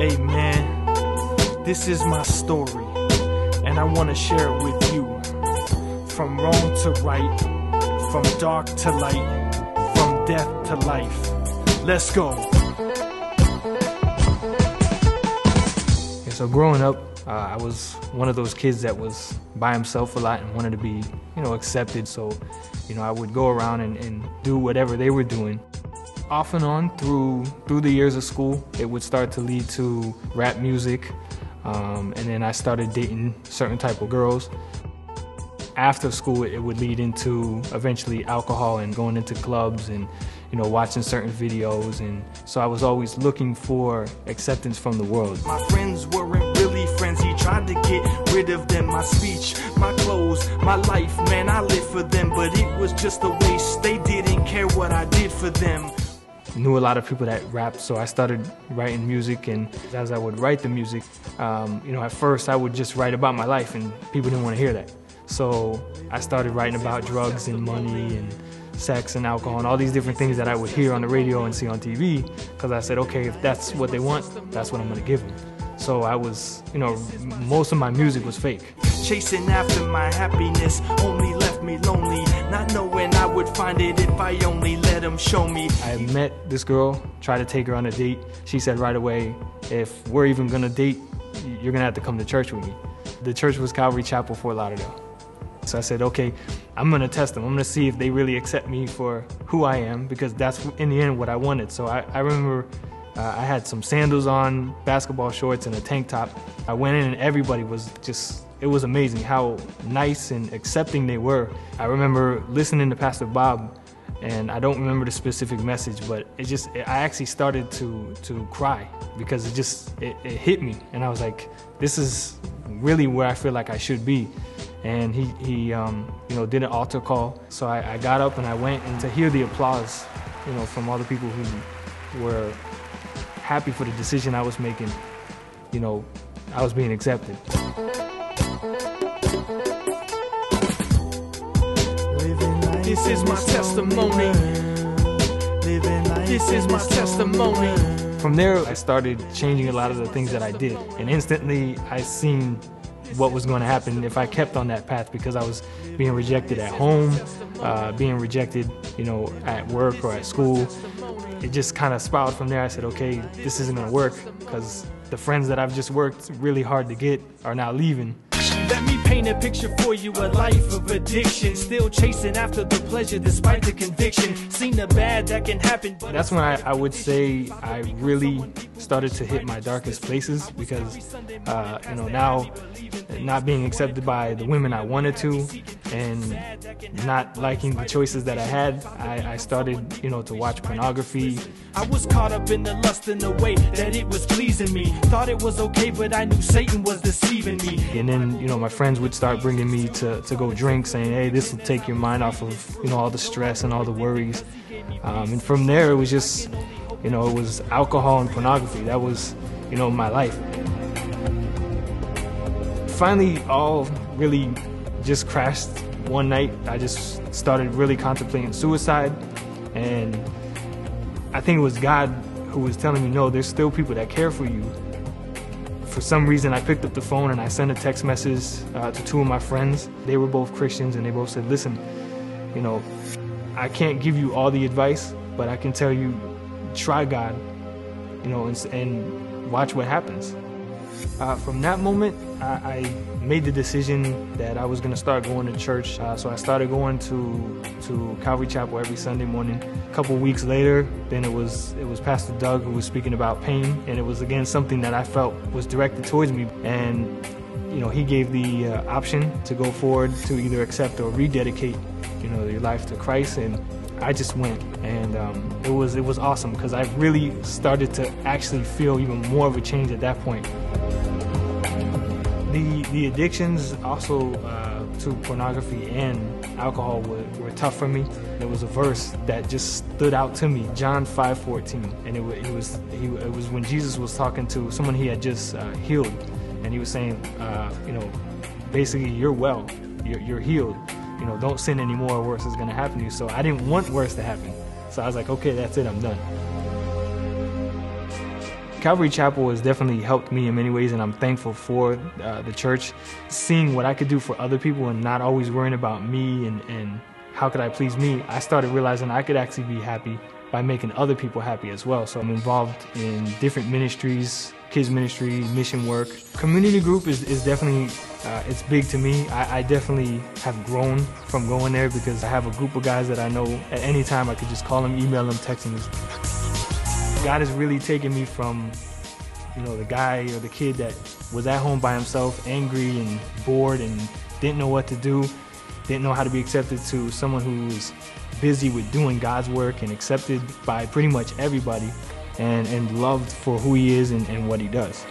Hey man, this is my story, and I want to share it with you. From wrong to right, from dark to light, from death to life. Let's go. So growing up, I was one of those kids that was by himself a lot and wanted to be, accepted. So, I would go around and do whatever they were doing. Off and on through the years of school, it would start to lead to rap music, and then I started dating certain type of girls. After school, it would lead into eventually alcohol and going into clubs and watching certain videos, and so I was always looking for acceptance from the world. My friends weren't really friends, he tried to get rid of them. My speech, my clothes, my life, man, I lived for them, but it was just a waste. They didn't care what I did for them. Knew a lot of people that rapped, so I started writing music, and as I would write the music, at first I would just write about my life and people didn't want to hear that. So I started writing about drugs and money and sex and alcohol and all these different things that I would hear on the radio and see on TV, because I said, okay, if that's what they want, that's what I'm going to give them. So I was, most of my music was fake. Chasing after my happiness only left me lonely, not knowing I would find it if I only let them show me. I met this girl, tried to take her on a date. She said right away, if we're even going to date, you're going to have to come to church with me. The church was Calvary Chapel, Fort Lauderdale. So I said, okay, I'm going to test them. I'm going to see if they really accept me for who I am, because that's in the end what I wanted. So I remember I had some sandals on, basketball shorts, and a tank top. I went in and everybody was just, it was amazing how nice and accepting they were. I remember listening to Pastor Bob, and I don't remember the specific message, but I actually started to cry, because it hit me. And I was like, this is really where I feel like I should be. And he did an altar call. So I got up and I went, and to hear the applause, from all the people who were happy for the decision I was making, I was being accepted. This is my testimony. This is my testimony. From there, I started changing a lot of the things that I did, and instantly I seen what was going to happen if I kept on that path, because I was being rejected at home, being rejected, at work or at school. It just kind of spiraled from there. I said, okay, this isn't going to work, because the friends that I've just worked really hard to get are now leaving. Let me paint a picture for you, a life of addiction, still chasing after the pleasure despite the conviction. Seen the bad that can happen. That's when I would say I really started to hit my darkest places, because now not being accepted by the women I wanted to, and not liking the choices that I had, I started to watch pornography. I was caught up in the lust in the way that it was pleasing me. Thought it was okay, but I knew Satan was deceiving me. And then my friends would start bringing me to go drink, saying, hey, this will take your mind off of all the stress and all the worries. And from there it was just it was alcohol and pornography. That was my life. Finally, all really just crashed one night. I just started really contemplating suicide, and I think it was God who was telling me, no, there's still people that care for you. For some reason, I picked up the phone and I sent a text message to two of my friends. They were both Christians, and they both said, listen, I can't give you all the advice, but I can tell you, try God, and watch what happens. From that moment, I made the decision that I was going to start going to church. So I started going to Calvary Chapel every Sunday morning. A couple weeks later, then it was Pastor Doug who was speaking about pain, and it was again something that I felt was directed towards me. And he gave the option to go forward to either accept or rededicate your life to Christ, and I just went, and it was awesome, because I really started to actually feel even more of a change at that point. The addictions also to pornography and alcohol were tough for me. There was a verse that just stood out to me, John 5:14, and it was when Jesus was talking to someone he had just healed, and he was saying, basically, you're well, you're healed. Don't sin anymore, or worse is going to happen to you. So I didn't want worse to happen. So I was like, okay, that's it, I'm done. Calvary Chapel has definitely helped me in many ways, and I'm thankful for the church. Seeing what I could do for other people and not always worrying about me and how could I please me, I started realizing I could actually be happy by making other people happy as well. So I'm involved in different ministries, kids ministry, mission work. Community group is definitely, it's big to me. I definitely have grown from going there because I have a group of guys that I know at any time I could just call them, email them, text them. God has really taken me from, the guy or the kid that was at home by himself, angry and bored and didn't know what to do, didn't know how to be accepted, to someone who was busy with doing God's work and accepted by pretty much everybody and loved for who he is and what he does.